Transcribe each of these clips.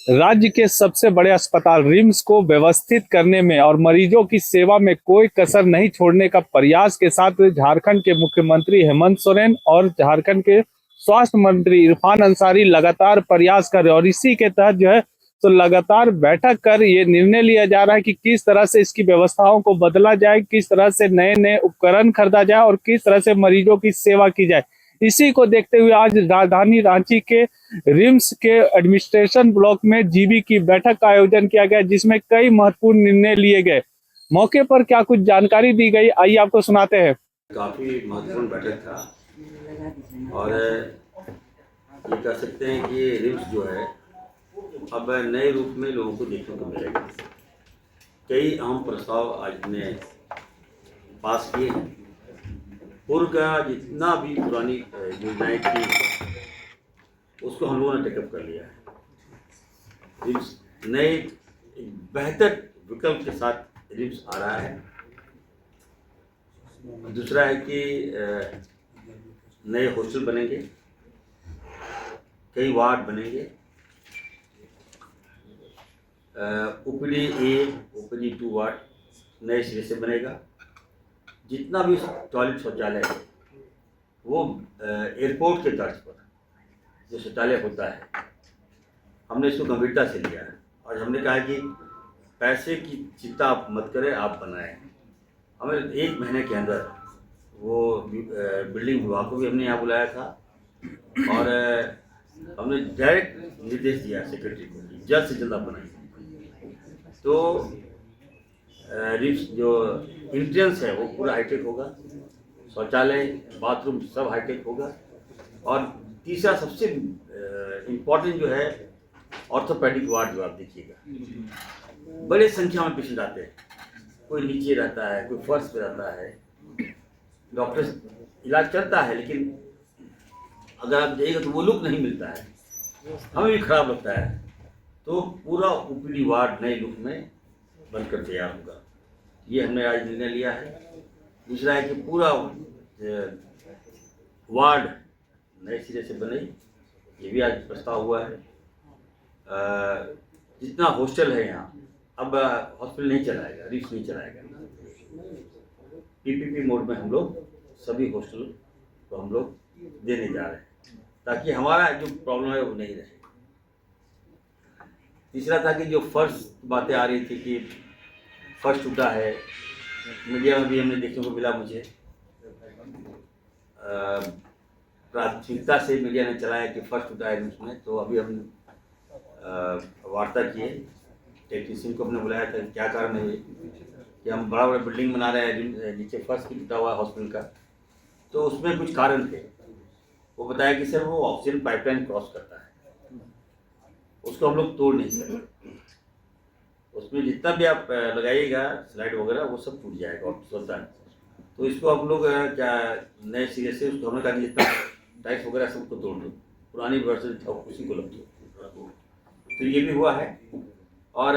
राज्य के सबसे बड़े अस्पताल रिम्स को व्यवस्थित करने में और मरीजों की सेवा में कोई कसर नहीं छोड़ने का प्रयास के साथ झारखंड के मुख्यमंत्री हेमंत सोरेन और झारखंड के स्वास्थ्य मंत्री इरफान अंसारी लगातार प्रयास कर रहे हैं। और इसी के तहत जो है तो लगातार बैठक कर ये निर्णय लिया जा रहा है कि किस तरह से इसकी व्यवस्थाओं को बदला जाए, किस तरह से नए नए उपकरण खरीदा जाए और किस तरह से मरीजों की सेवा की जाए। इसी को देखते हुए आज राजधानी रांची के रिम्स के एडमिनिस्ट्रेशन ब्लॉक में जीबी की बैठक का आयोजन किया गया, जिसमें कई महत्वपूर्ण निर्णय लिए गए। मौके पर क्या कुछ जानकारी दी गई, आइए आपको सुनाते हैं। काफ़ी महत्वपूर्ण बैठक था और ये कह सकते हैं कि रिम्स जो है अब नए रूप में लोगों को देखने को मिलेगा। कई अहम प्रस्ताव आज हमने पास किए हैं। पूर्व का जितना भी पुरानी योजनाएं थी उसको हम लोगों ने टेकअप कर लिया है। रिम्स नए बेहतर विकल्प के साथ रिम्स आ रहा है। दूसरा है कि नए हॉस्टल बनेंगे, कई वार्ड बनेंगे, ओपीडी ए, ओपीडी 2 वार्ड नए सिरे से बनेगा। जितना भी टॉयलेट शौचालय है वो एयरपोर्ट के तर्ज पर जो शौचालय होता है, हमने इसको गंभीरता से लिया है और हमने कहा कि पैसे की चिंता आप मत करें, आप बनाएं। हमें 1 महीने के अंदर वो बिल्डिंग विभाग को भी हमने यहाँ बुलाया था और हमने डायरेक्ट निर्देश दिया सेक्रेटरी को कि जल्द से जल्द आप बनाइए। तो रिम्स जो इंट्रेंस है वो पूरा हाईटेक होगा, शौचालय बाथरूम सब हाईटेक होगा। और तीसरा सबसे इम्पोर्टेंट जो है ऑर्थोपेडिक वार्ड, जो आप देखिएगा बड़े संख्या में पेशेंट आते हैं, कोई नीचे रहता है, कोई फर्श पे रहता है। डॉक्टर इलाज करता है लेकिन अगर आप जाइएगा तो वो लुक नहीं मिलता है, हमें भी खराब लगता है। तो पूरा ओपीडी वार्ड नए लुक में बनकर तैयार होगा, ये हमने आज निर्णय लिया है। दूसरा है कि पूरा वार्ड नए सिरे से बने, ये भी आज प्रस्ताव हुआ है। जितना हॉस्टल है यहाँ, अब हॉस्पिटल नहीं चलाएगा, रिम्स नहीं चलाएगा। पीपीपी मोड में हम लोग सभी हॉस्टल को हम लोग देने जा रहे हैं ताकि हमारा जो प्रॉब्लम है वो नहीं रहे। तीसरा था कि जो फर्श बातें आ रही थी कि फर्श टूटा है, मीडिया में भी हमने देखने को मिला। मुझे प्राथमिकता से मीडिया ने चलाया कि फर्श टूटा है रिम्स में। तो अभी हम वार्ता किए, टेक्नीशियन को हमने बुलाया था क्या कारण है कि हम बड़ा बड़ा बिल्डिंग बना रहे हैं, नीचे फर्श की टूटा हुआ है हॉस्पिटल का। तो उसमें कुछ कारण थे। वो बताया कि सर वो ऑक्सीजन पाइपलाइन क्रॉस करता है, उसको हम लोग तोड़ नहीं सकते। उसमें जितना भी आप लगाइएगा स्लाइड वगैरह वो सब टूट जाएगा और सोता है। तो इसको हम लोग क्या नए सिरे से उसको हमने कहा कि जितना टाइल्स वगैरह सबको तोड़ दो, पुरानी वर्षन था उसी को लग दो। तो ये भी हुआ है। और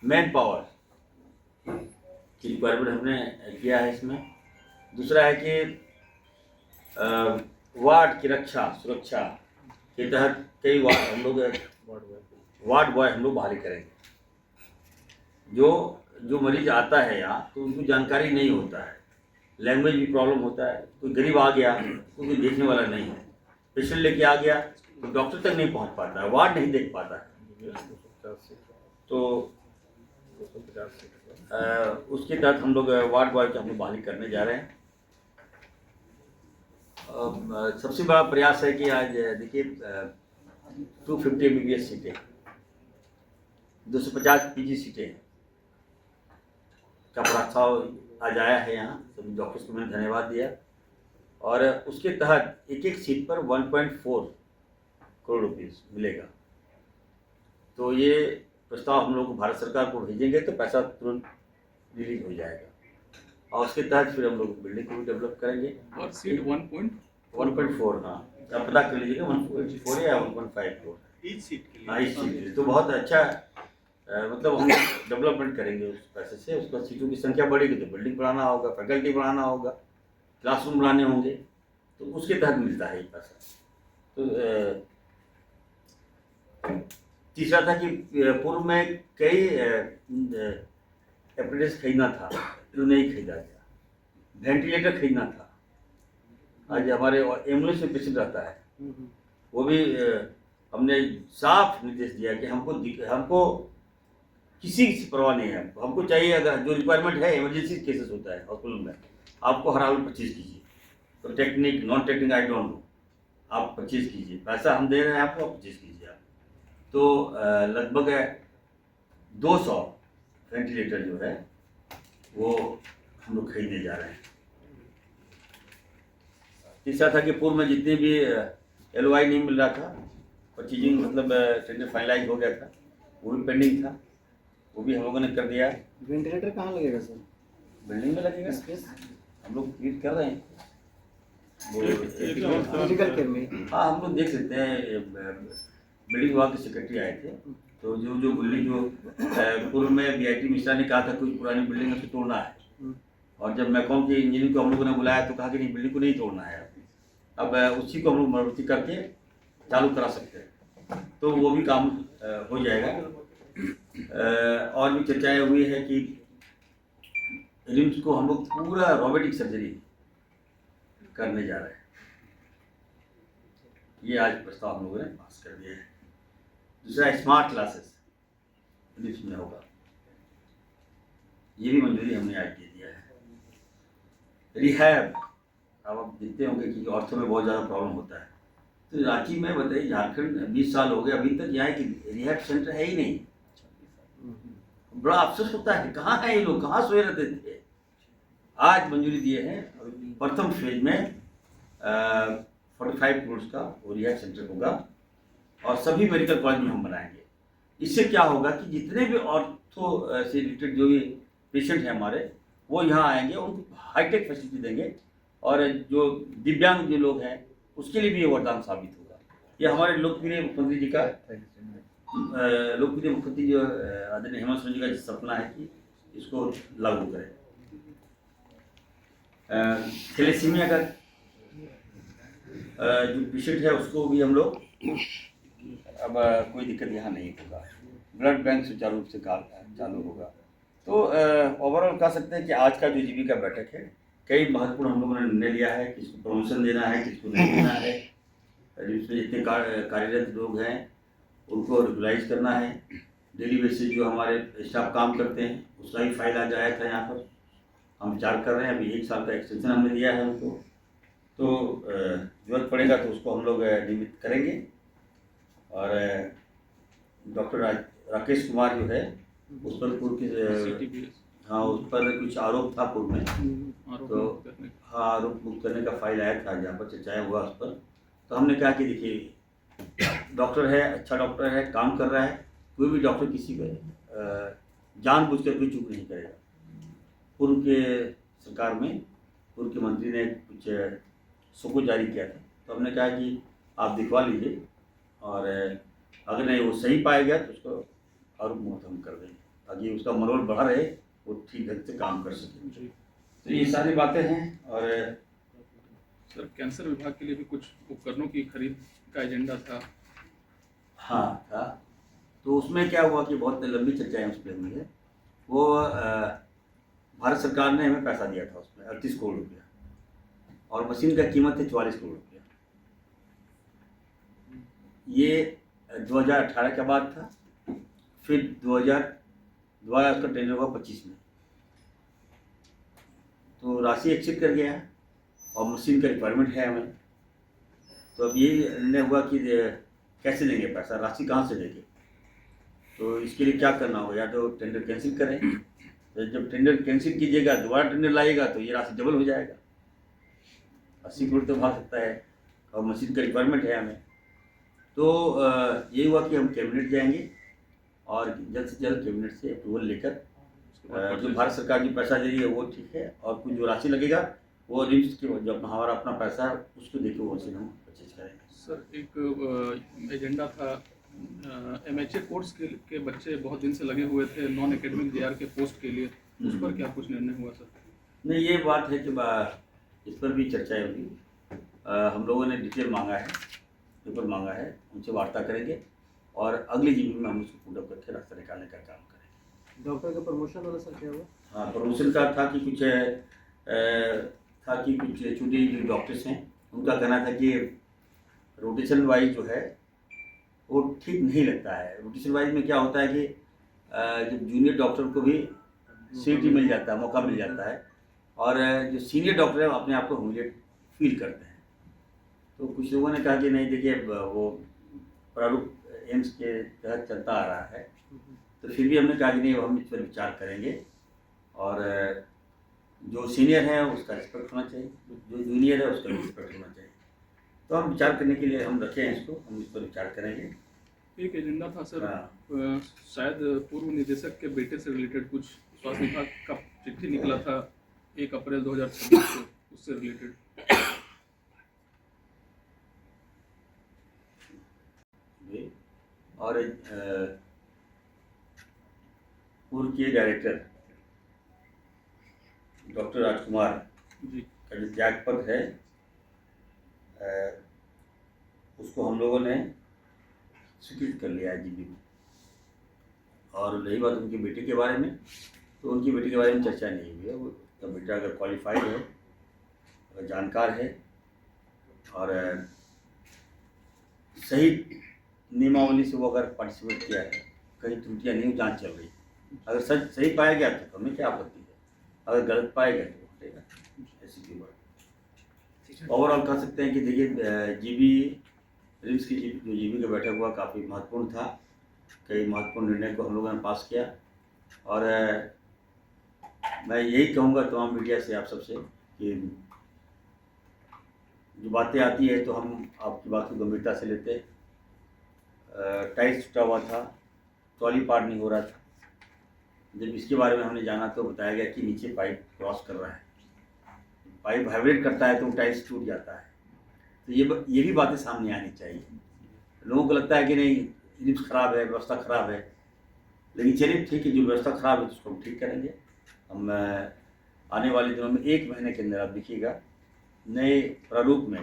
मैन पावर की रिक्वायरमेंट हमने किया है इसमें। दूसरा है कि वार्ड की रक्षा सुरक्षा के तहत कई वार्ड हम लोग वार्ड बॉय हम लोग बहाली करेंगे। जो मरीज आता है यहाँ तो उनको जानकारी नहीं होता है, लैंग्वेज भी प्रॉब्लम होता है। कोई गरीब आ गया, कोई देखने वाला नहीं है, पेशेंट लेके आ गया तो डॉक्टर तक नहीं पहुँच पाता है, वार्ड नहीं देख पाता है। तो उसके तहत हम लोग वार्ड बॉय की हम लोग बहाली करने जा रहे हैं। सबसे बड़ा प्रयास है कि आज देखिए 250 MBBS सीटें, 250 PG सीटें का प्रस्ताव आज आया है यहाँ। सभी डॉक्टर्स को मैंने धन्यवाद दिया। और उसके तहत एक एक सीट पर 1.4 करोड़ रुपीस मिलेगा। तो ये प्रस्ताव हम लोग भारत सरकार को भेजेंगे तो पैसा तुरंत रिलीज हो जाएगा और उसके तहत फिर हम लोग बिल्डिंग को भी डेवलप करेंगे। और सीट 1.4, हाँ आप पता कर लीजिएगा, 1.4 या 1.5 करोड़ इस सीट के लिए। हाँ, इस सीट के लिए तो बहुत अच्छा मतलब हम डेवलपमेंट करेंगे उस पैसे से। उसका सीटों की संख्या बढ़ेगी तो बिल्डिंग बढ़ाना होगा, फैकल्टी बढ़ाना होगा, क्लासरूम बढ़ाने होंगे, तो उसके तहत मिलता है ये पैसा। तो तीसरा था कि पूर्व में कई एप्रेटिस खरीदना था, जो नहीं खरीदा गया। वेंटिलेटर खरीदना था, आज हमारे एम्बुलेंस में पेशेंट रहता है, वो भी हमने साफ निर्देश दिया कि हमको किसी की परवाह नहीं है। हमको चाहिए, अगर जो रिक्वायरमेंट है, इमरजेंसी केसेस होता है हॉस्पिटल में, आपको हर हाल में 25 कीजिए। तो technique non technique I don't know, आप 25 कीजिए, पैसा हम दे रहे हैं आपको, आप 25 कीजिए आप। तो लगभग 200 वेंटिलेटर जो है वो हम लोग खरीदने जा रहे हैं। तीसरा था कि पूर्व में जितने भी LOI नहीं मिल रहा था, परचेजिंग मतलब टेंडर फाइनलाइज हो गया था, वो भी पेंडिंग था, वो भी हम लोगों ने कर दिया है। वेंटिलेटर कहाँ लगेगा सर? बिल्डिंग में लगेगा, हम लोग क्रिएट कर रहे हैं क्रिटिकल केयर में। हाँ, हम लोग देख सकते हैं, बिल्डिंग विभाग के सेक्रेटरी आए थे, तो जो बिल्डिंग जो पूर्व में BIT मिश्रा ने कहा था कुछ पुरानी बिल्डिंग है उसको तोड़ना है, और जब मैकॉम के इंजीनियर को हम लोगों ने बुलाया तो कहा कि नहीं, बिल्डिंग को नहीं तोड़ना है, अब उसी को हम लोग मरम्मती करके चालू करा सकते हैं, तो वो भी काम हो जाएगा। और भी चर्चाएं हुई है कि रिम्स को हम लोग पूरा रोबोटिक सर्जरी करने जा रहे हैं, ये आज प्रस्ताव हम लोगों ने पास कर दिया है। दूसरा, स्मार्ट क्लासेस रिम्स में होगा, ये भी मंजूरी हमने आज दे दिया है। रिहैब, अब आप देखते होंगे कि ऑर्थो में बहुत ज़्यादा प्रॉब्लम होता है, तो रांची में बताइए, झारखंड 20 साल हो गए, अभी तक यहाँ की रिहैब सेंटर है ही नहीं। बड़ा अफसोस होता है, कहाँ है ये लोग, कहाँ सोए रहते थे। आज मंजूरी दिए हैं, प्रथम फेज में 45 करोड़ का वो रिहैब सेंटर होगा, और सभी मेडिकल कॉलेज में हम बनाएंगे। इससे क्या होगा कि जितने भी ऑर्थो से रिलेटेड जो भी पेशेंट हैं हमारे, वो यहाँ आएंगे, उनको हाईटेक फैसिलिटी देंगे, और जो दिव्यांग जो लोग हैं उसके लिए भी ये वरदान साबित होगा। ये हमारे लोकप्रिय मुख्यमंत्री जी का जो आदरणीय हेमंत सोरेन जी का सपना है कि इसको लागू करें। थैलेसीमिया का जो पेशेंट है उसको भी हम लोग अब कोई दिक्कत यहाँ नहीं होगा, ब्लड बैंक सुचारू रूप से चालू होगा। तो ओवरऑल कह सकते हैं कि आज का जो जीबीका बैठक है, कई महत्वपूर्ण हम लोगों ने निर्णय लिया है, किसको प्रमोशन देना है, किसको नहीं देना है, जिसमें जितने कार्यरत लोग हैं उनको रेगुलाइज करना है, डेली बेसिस जो हमारे स्टाफ काम करते हैं उसका भी फाइल आज आया था यहाँ पर, हम विचार कर रहे हैं, अभी 1 साल का एक्सटेंशन हमने दिया है उनको, तो जरूरत पड़ेगा तो उसको हम लोग नियमित करेंगे। और डॉक्टर राकेश कुमार जो है उस पर पूर्व की हाँ, उस पर कुछ आरोप था पूर्व में, तो हाँ, आरोप मुक्त करने का फाइल आया था जहाँ पर चर्चाएँ हुआ उस पर। तो हमने कहा कि देखिए, डॉक्टर है, अच्छा डॉक्टर है, काम कर रहा है, कोई भी डॉक्टर किसी को जानबूझकर कोई चूक नहीं करेगा। पूर्व के सरकार में पूर्व के मंत्री ने कुछ सबूत जारी किया था, तो हमने कहा कि आप दिखवा लीजिए, और अगर नहीं वो सही पाया गया तो उसको आरोप मुक्त हम कर देंगे, ताकि उसका मनोबल बढ़ा रहे, वो ठीक ढंग से काम कर सके। तो ये सारी बातें हैं। और सर, कैंसर विभाग के लिए भी कुछ उपकरणों की खरीद का एजेंडा था। हाँ था, तो उसमें क्या हुआ कि बहुत लंबी चर्चाएं उस पर हुई है। वो भारत सरकार ने हमें पैसा दिया था उसमें 38 करोड़ रुपया, और मशीन का कीमत है 44 करोड़ रुपया। ये 2018 के बाद था, फिर 2012 उसका टेंडर हुआ 25 में, तो राशि एक्सेप्ट कर गया है, और मशीन का रिक्वायरमेंट है हमें। तो अब ये निर्णय हुआ कि कैसे देंगे पैसा, राशि कहाँ से देंगे, तो इसके लिए क्या करना होगा, या तो टेंडर कैंसिल करें, तो जब टेंडर कैंसिल कीजिएगा दोबारा टेंडर लाइएगा तो ये राशि डबल हो जाएगा, 80 करोड़ तो भाग सकता है, और मशीन का रिक्वायरमेंट है हमें। तो ये हुआ कि हम कैबिनेट जाएंगे, और जल्द से जल्द कैबिनेट से अप्रूवल लेकर जो भारत सरकार जो पैसा दे रही है वो ठीक है, और कुछ जो राशि लगेगा वो रिम्स के जब हमारा अपना पैसा है उसको देके वो से हम परचेज करेंगे। सर, एक एजेंडा था MHA कोर्स के बच्चे बहुत दिन से लगे हुए थे नॉन एकेडमिक JR के पोस्ट के लिए, उस पर क्या कुछ निर्णय हुआ सर? नहीं, ये बात है कि इस पर भी चर्चा होगी। हम लोगों ने डिटेल मांगा है, पेपर मांगा है, उनसे वार्ता करेंगे, और अगली जीबी में हम उसको पूरा करके रास्ता निकालने का काम करेंगे। डॉक्टर का प्रमोशन वाला सर क्या हुआ? हाँ, प्रमोशन का था कि कुछ छोटे जो डॉक्टर्स हैं उनका कहना था कि रोटेशन वाइज जो है वो ठीक नहीं लगता है। रोटेशन वाइज में क्या होता है कि जब जूनियर डॉक्टर को भी सीट मिल जाता है, मौका मिल जाता है, और जो सीनियर डॉक्टर है वो अपने आप को ह्यूमिलेट फील करते हैं। तो कुछ लोगों ने कहा कि नहीं, देखिए वो प्रारूप एम्स के तहत चलता आ रहा है, तो फिर भी हमने कहा कि नहीं, हम इस पर विचार करेंगे और जो सीनियर है उसका रिस्पेक्ट होना चाहिए, जो जूनियर है उसका रिस्पेक्ट होना चाहिए। तो हम विचार करने के लिए हम रखे हैं इसको, हम इस पर विचार करेंगे। एक एजेंडा था सर, हाँ। शायद पूर्व निदेशक के बेटे से रिलेटेड कुछ स्वास्थ्य विभाग का चिट्ठी निकला था 1 अप्रैल 2026 को, उससे रिलेटेड। और पूर्व के डायरेक्टर डॉक्टर राजकुमार जी का जो त्यागपत्र है उसको हम लोगों ने स्वीकृत कर लिया है जीबी में। और रही बात उनके बेटे के बारे में, तो उनकी बेटे के बारे में चर्चा नहीं हुई है। उसका बेटा अगर क्वालिफाइड है, अगर जानकार है और सही नियमावली से वो अगर पार्टिसिपेट किया है, कहीं त्रुटियाँ नहीं, जांच चल रही, अगर सच सही पाया गया तो हमें क्या आपत्ति है, अगर गलत पाया गया तो हटेगा, ऐसी की बात। ओवरऑल कह सकते हैं कि देखिए जीबी रिम्स की जो जीबी का बैठक हुआ काफ़ी महत्वपूर्ण था। कई महत्वपूर्ण निर्णय को हम लोगों ने पास किया और मैं यही कहूँगा तमाम मीडिया से, आप सबसे, कि जो बातें आती है तो हम आपकी बात को गंभीरता से लेते हैं। टाइल्स टूटा हुआ था, ट्रॉली पार नहीं हो रहा था। जब इसके बारे में हमने जाना तो बताया गया कि नीचे पाइप क्रॉस कर रहा है, पाइप वाइब्रेट करता है तो टाइल्स टूट जाता है। तो ये भी बातें सामने आनी चाहिए। लोगों को लगता है कि नहीं, रिम्स खराब है, व्यवस्था खराब है, लेकिन चलिए ठीक है, जो व्यवस्था खराब है तो उसको हम ठीक करेंगे। हम आने वाले दिनों में 1 महीने के अंदर आप देखिएगा नए प्रारूप में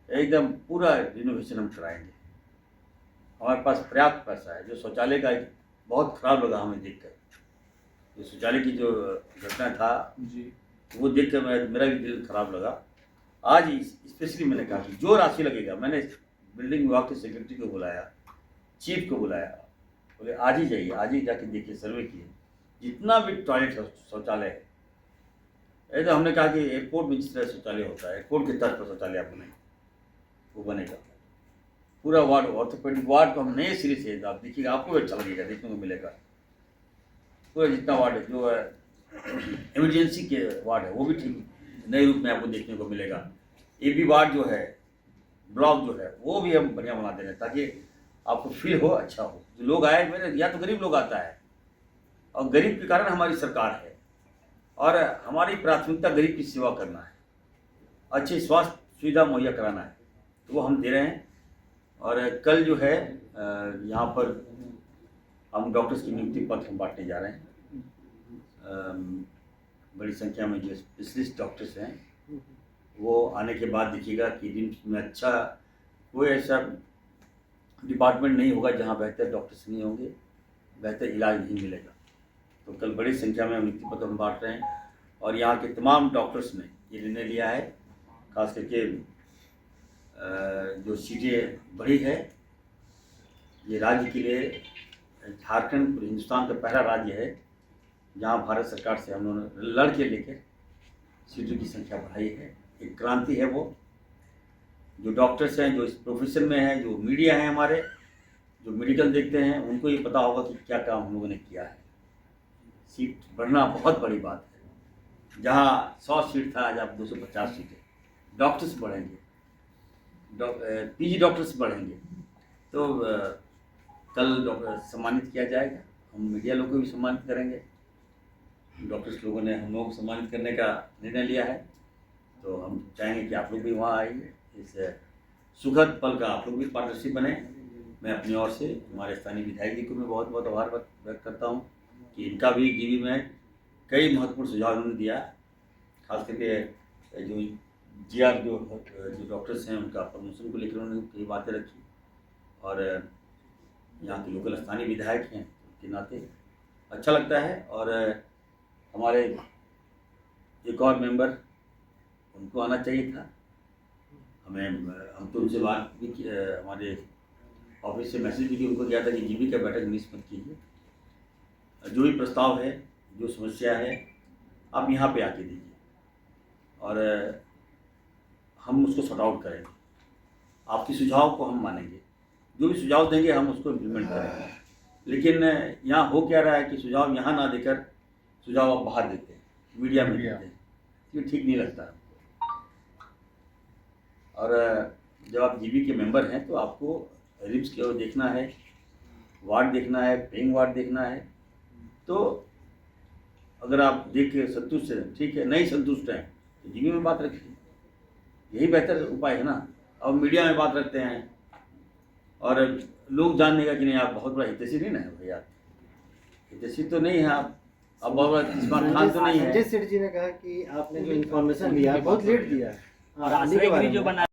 एकदम पूरा रिनोवेशन हम कराएंगे। हमारे पास पर्याप्त पैसा है। जो शौचालय का बहुत खराब लगा हमें देखकर, जो शौचालय की जो घटना था जी वो देखकर मेरा भी दिल खराब लगा। आज स्पेशली मैंने कहा कि जो राशि लगेगा, मैंने बिल्डिंग विभाग के सेक्रेटरी को बुलाया, चीफ को बुलाया, बोले आज ही जाइए, आज ही जाके देखिए, सर्वे किए, जितना भी टॉयलेट शौचालय है। ऐसा हमने कहा कि एयरपोर्ट में जिस तरह शौचालय होता है, एयरपोर्ट के तर्ज पर शौचालय आप बनाएंगे, वो बनेगा। पूरा वार्ड, ऑर्थोपेडिक वार्ड को हम नए सिरे से, आप देखिएगा, आपको अच्छा लगेगा, देखने को मिलेगा। पूरा जितना वार्ड है, जो इमरजेंसी के वार्ड है, वो भी ठीक नए रूप में आपको देखने को मिलेगा। AB वार्ड जो है, ब्लॉक जो है, वो भी हम बढ़िया बना दे रहे हैं ताकि आपको फील हो, अच्छा हो। जो लोग आए, मेरे या तो गरीब लोग आता है, और गरीब के कारण हमारी सरकार है, और हमारी प्राथमिकता गरीब की सेवा करना है, अच्छी स्वास्थ्य सुविधा मुहैया कराना है, तो वो हम दे रहे हैं। और कल जो है यहाँ पर हम डॉक्टर्स की नियुक्ति पत्र हम बांटने जा रहे हैं। बड़ी संख्या में जो स्पेशलिस्ट डॉक्टर्स हैं वो आने के बाद देखिएगा कि रिम्स में अच्छा कोई ऐसा डिपार्टमेंट नहीं होगा जहाँ बेहतर डॉक्टर्स नहीं होंगे, बेहतर इलाज नहीं मिलेगा। तो कल बड़ी संख्या में हम नियुक्ति पत्र हम बांट रहे हैं, और यहाँ के तमाम डॉक्टर्स ने ये निर्णय लिया है, खास करके जो सीटें बढ़ी है, ये राज्य के लिए, झारखंड पूरे हिंदुस्तान का पहला राज्य है जहाँ भारत सरकार से हम लोगों ने लड़ के लेकर सीटों की संख्या बढ़ाई है। एक क्रांति है वो। जो डॉक्टर्स हैं, जो इस प्रोफेशन में हैं, जो मीडिया हैं हमारे, जो मेडिकल देखते हैं, उनको ये पता होगा कि क्या काम हम लोगों ने किया है। सीट बढ़ना बहुत बड़ी बात है। जहाँ 100 सीट था, आज आप 250 सीटें। डॉक्टर्स बढ़ेंगे, PG डॉक्टर्स बढ़ेंगे, तो कल डॉक्टर सम्मानित किया जाएगा। हम मीडिया लोगों को भी सम्मानित करेंगे। डॉक्टर्स लोगों ने हम लोगों को सम्मानित करने का निर्णय लिया है, तो हम चाहेंगे कि आप लोग भी वहाँ आइए। इस सुखद पल का आप लोग भी पार्टनरशिप बने। मैं अपनी ओर से हमारे स्थानीय विधायक जी को मैं बहुत बहुत आभार व्यक्त करता हूँ कि इनका भी जीबी में कई महत्वपूर्ण सुझाव उन्होंने दिया। खास करके जो GR जो डॉक्टर्स हैं, उनका प्रमोशन को लेकर उन्होंने कई बातें रखी, और यहाँ के लोकल स्थानीय विधायक हैं, के नाते अच्छा लगता है। और हमारे एक और मेंबर, उनको आना चाहिए था, हम तो उनसे बात भी हमारे ऑफिस से मैसेज भी उनको किया था कि जीबी का बैठक मिस मत कीजिए, जो भी प्रस्ताव है, जो समस्या है, आप यहाँ पे आके दीजिए और हम उसको सॉर्ट आउट करेंगे। आपकी सुझाव को हम मानेंगे, जो भी सुझाव देंगे हम उसको इम्प्लीमेंट करेंगे। लेकिन यहाँ हो क्या रहा है कि सुझाव यहाँ ना देकर सुझाव आप बाहर देते हैं, मीडिया में देते हैं, ये ठीक नहीं लगता। और जब आप जीबी के मेंबर हैं तो आपको रिम्स को देखना है, वार्ड देखना है, पेइंग वार्ड देखना है। तो अगर आप देख के संतुष्ट हैं, ठीक है, नहीं संतुष्ट हैं तो जीबी में बात रखिए, यही बेहतर उपाय है ना। अब मीडिया में बात रखते हैं और लोग जानने का कि नहीं आप बहुत बड़ा हितैषी नहीं ना है भैया, हितैषी तो नहीं है आप, अब बहुत बड़ा स्मार्ट खान तो नहीं है। संजय सेठ जी ने कहा कि आपने जो इन्फॉर्मेशन दिया बहुत लेट दिया है और आने के बारे में